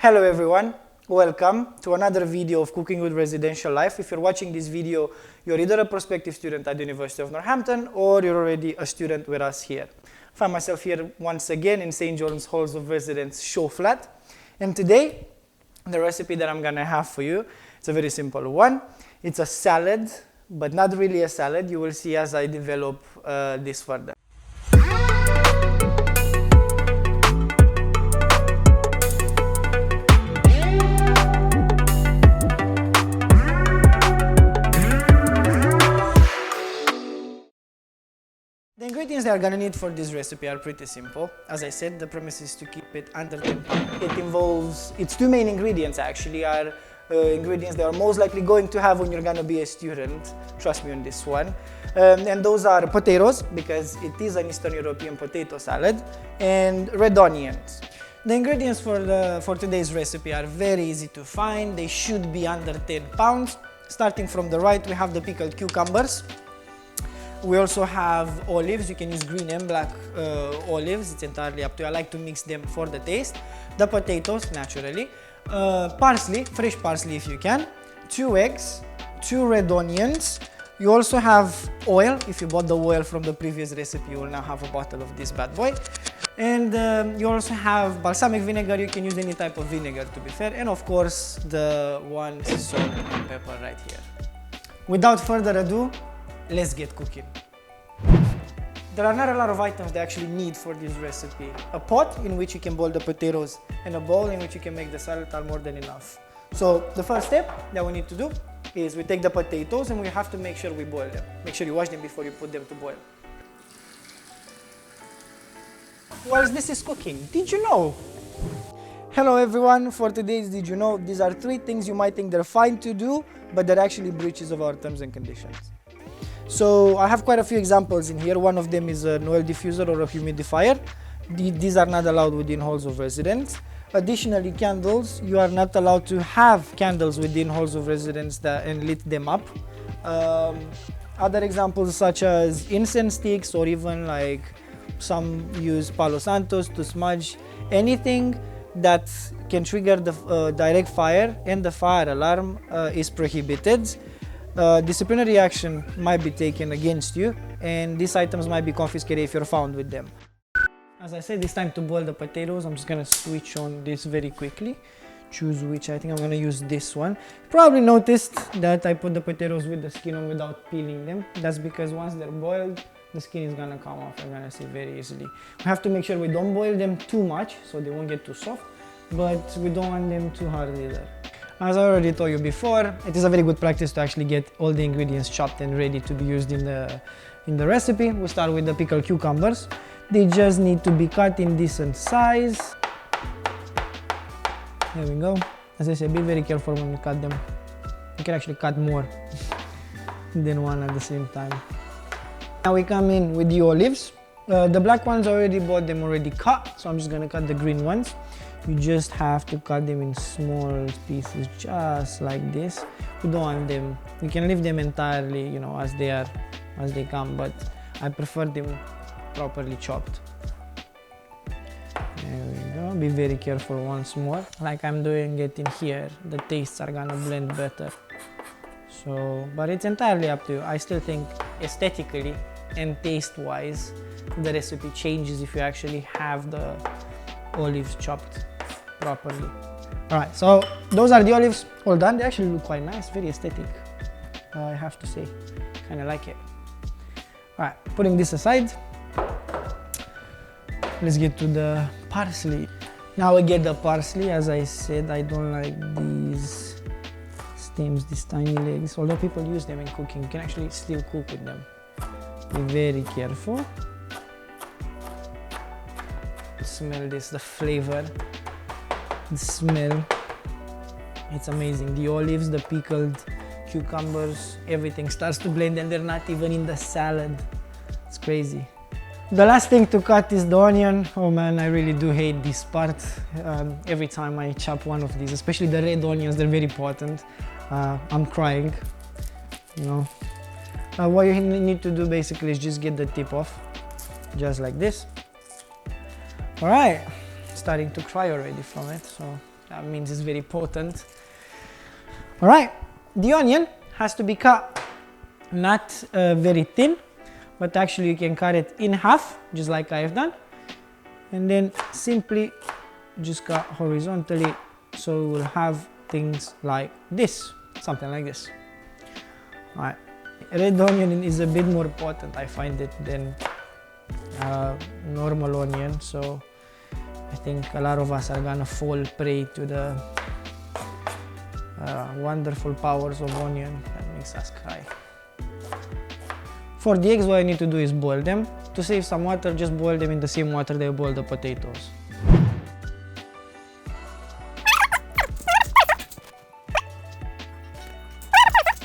Hello everyone, welcome to another video of Cooking with Residential Life. If you're watching this video, you're either a prospective student at the University of Northampton or you're already a student with us here. I find myself here once again in St. John's Halls of Residence show flat. And today, the recipe that I'm gonna have for you, it's a very simple one. It's a salad, but not really a salad. You will see as I develop this further. The ingredients that you're gonna need for this recipe are pretty simple. As I said, the premise is to keep it under 10 pounds. It involves, its two main ingredients actually are ingredients that are most likely going to have when you're gonna be a student. Trust me on this one. And those are potatoes, because it is an Eastern European potato salad, and red onions. The ingredients for today's recipe are very easy to find. They should be under 10 pounds. Starting from the right, we have the pickled cucumbers. We also have olives. You can use green and black olives. It's entirely up to you. I like to mix them for the taste. The potatoes, naturally. Parsley, fresh parsley if you can. 2 eggs, 2 red onions. You also have oil. If you bought the oil from the previous recipe, you will now have a bottle of this bad boy. And you also have balsamic vinegar. You can use any type of vinegar, to be fair. And of course, the one salt and pepper right here. Without further ado, let's get cooking. There are not a lot of items they actually need for this recipe. A pot in which you can boil the potatoes and a bowl in which you can make the salad are more than enough. So the first step that we need to do is we take the potatoes and we have to make sure we boil them. Make sure you wash them before you put them to boil. Whilst this is cooking, did you know? Hello everyone, for today's Did You Know? These are 3 things you might think they're fine to do, but they're actually breaches of our terms and conditions. So I have quite a few examples in here. One of them is an oil diffuser or a humidifier. These are not allowed within halls of residence. Additionally, candles. You are not allowed to have candles within halls of residence and lit them up. Other examples such as incense sticks, or even like some use Palo Santos to smudge. Anything that can trigger the direct fire and the fire alarm is prohibited. Disciplinary action might be taken against you, and these items might be confiscated if you're found with them. As I said, it's time to boil the potatoes. I'm just gonna switch on this very quickly. Choose which. I think I'm gonna use this one. Probably noticed that I put the potatoes with the skin on without peeling them. That's because once they're boiled, the skin is gonna come off. You're gonna see very easily. We have to make sure we don't boil them too much so they won't get too soft, but we don't want them too hard either. As I already told you before, it is a very good practice to actually get all the ingredients chopped and ready to be used in the recipe. We start with the pickled cucumbers. They just need to be cut in decent size. There we go. As I said, be very careful when you cut them. You can actually cut more than one at the same time. Now we come in with the olives. The black ones I already bought them already cut, so I'm just gonna cut the green ones. You just have to cut them in small pieces, just like this. We don't want them, we can leave them entirely, you know, as they come, but I prefer them properly chopped. There we go. Be very careful once more. Like I'm doing it in here, the tastes are gonna blend better. So, but it's entirely up to you. I still think aesthetically and taste-wise, the recipe changes if you actually have the olives chopped properly. Alright, so those are the olives all done. They actually look quite nice, very aesthetic, I have to say. Kinda like it. Alright, putting this aside, let's get to the parsley. Now we get the parsley. As I said, I don't like these stems, these tiny legs. Although people use them in cooking, you can actually still cook with them. Be very careful. Smell this, the flavor, the smell, it's amazing. The olives, the pickled cucumbers, everything starts to blend, and they're not even in the salad. It's crazy. The last thing to cut is the onion. Oh man, I really do hate this part. Every time I chop one of these, especially the red onions, they're very potent. I'm crying, you know. What you need to do basically is just get the tip off, just like this. Alright, starting to cry already from it, so That means it's very potent. All right, the onion has to be cut not very thin, but actually you can cut it in half, just like I have done. And then simply just cut horizontally, so we will have things like this, something like this. All right, red onion is a bit more potent, I find it, than normal onion, so I think a lot of us are gonna fall prey to the wonderful powers of onion that makes us cry. For the eggs, what I need to do is boil them. To save some water, just boil them in the same water they boil the potatoes.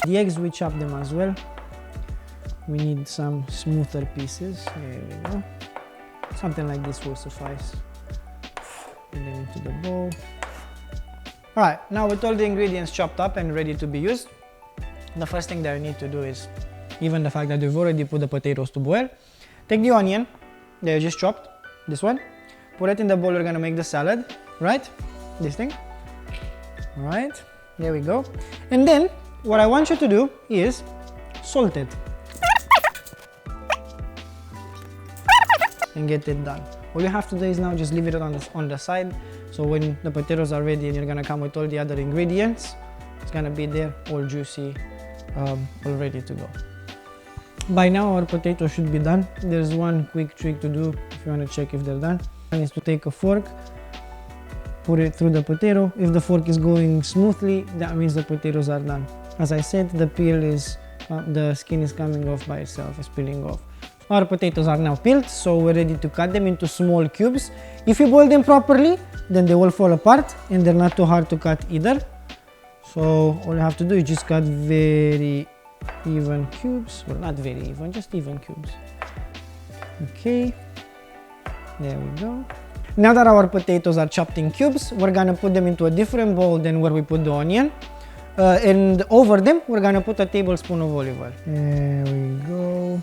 The eggs, we chop them as well. We need some smoother pieces. There we go. Something like this will suffice. Put them into the bowl. Alright, now with all the ingredients chopped up and ready to be used, the first thing that I need to do is, given the fact that we've already put the potatoes to boil, take the onion that you just chopped, this one, put it in the bowl. We're gonna make the salad, right? This thing. Alright, there we go. And then what I want you to do is salt it and get it done. All you have to do is now just leave it on the side, so when the potatoes are ready and you're gonna come with all the other ingredients, it's gonna be there all juicy, all ready to go. By now our potatoes should be done. There's one quick trick to do if you want to check if they're done. One is to take a fork, put it through the potato. If the fork is going smoothly, that means the potatoes are done. As I said, the peel is, the skin is coming off by itself, it's peeling off. Our potatoes are now peeled, so we're ready to cut them into small cubes. If you boil them properly, then they will fall apart and they're not too hard to cut either. So all you have to do is just cut very even cubes. Well, not very even, just even cubes. Okay, there we go. Now that our potatoes are chopped in cubes, we're gonna put them into a different bowl than where we put the onion. And over them, we're gonna put a tablespoon of olive oil. There we go.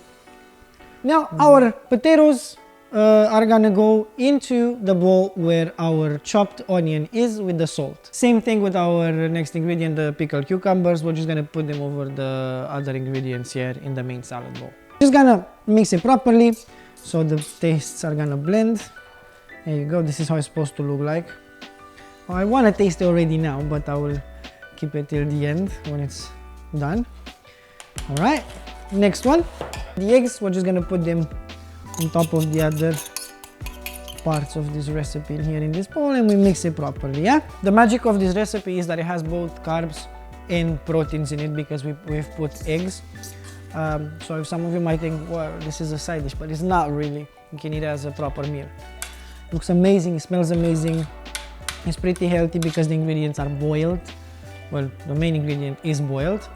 Now our potatoes are gonna go into the bowl where our chopped onion is with the salt. Same thing with our next ingredient, the pickled cucumbers. We're just gonna put them over the other ingredients here in the main salad bowl. Just gonna mix it properly so the tastes are gonna blend. There you go, this is how it's supposed to look like. Well, I wanna taste it already now, but I will keep it till the end when it's done. All right, next one, the eggs. We're just gonna put them on top of the other parts of this recipe in here in this bowl, and we mix it properly. Yeah, the magic of this recipe is that it has both carbs and proteins in it because we've put eggs. So if some of you might think, well, this is a side dish, but it's not really. You can eat it as a proper meal. Looks amazing, it smells amazing. It's pretty healthy because the ingredients are boiled. Well, the main ingredient is boiled.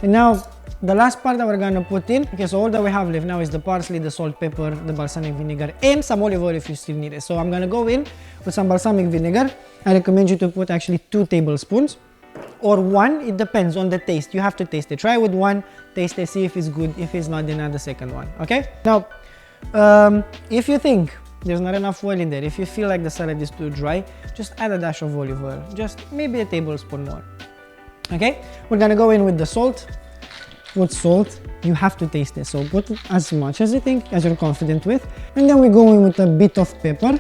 And now the last part that we're gonna put in, okay, so all that we have left now is the parsley, the salt, pepper, the balsamic vinegar, and some olive oil if you still need it. So I'm gonna go in with some balsamic vinegar. I recommend you to put actually 2 tablespoons or 1, it depends on the taste. You have to taste it. Try with 1, taste it, see if it's good. If it's not, then add the second one, okay? Now, if you think there's not enough oil in there, if you feel like the salad is too dry, just add a dash of olive oil, just maybe a tablespoon more. Okay, we're gonna go in with the salt. With salt, you have to taste it, so put as much as you think, as you're confident with. And then we go in with a bit of pepper,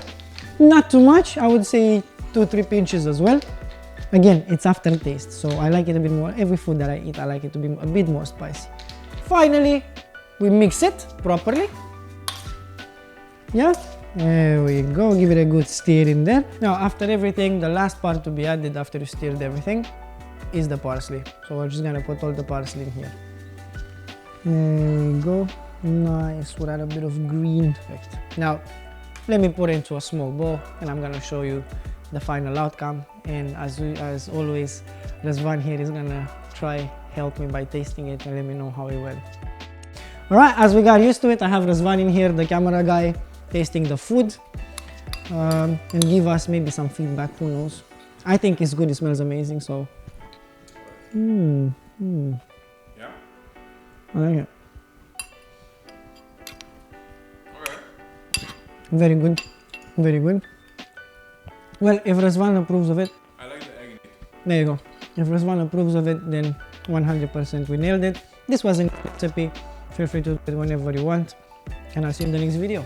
not too much, I would say 2-3 pinches as well. Again, it's aftertaste, so I like it a bit more. Every food that I eat, I like it to be a bit more spicy. Finally, we mix it properly. Yeah, there we go, give it a good stir in there. Now after everything, the last part to be added after you stirred everything is the parsley. So we're just gonna put all the parsley in here. There we go, nice, we'll add a bit of green. Perfect. Now let me put it into a small bowl and I'm gonna show you the final outcome. And as always, Razvan here is gonna try help me by tasting it and let me know how it went. Alright, as we got used to it, I have Razvan in here, the camera guy, tasting the food and give us maybe some feedback, who knows. I think it's good, it smells amazing, so yeah, I like it. Okay. Very good, very good. Well, if Razvan approves of it, I like the egg in it. there you go. If Razvan approves of it, then 100% we nailed it. This was a recipe. Feel free to do it whenever you want. And I'll see you in the next video.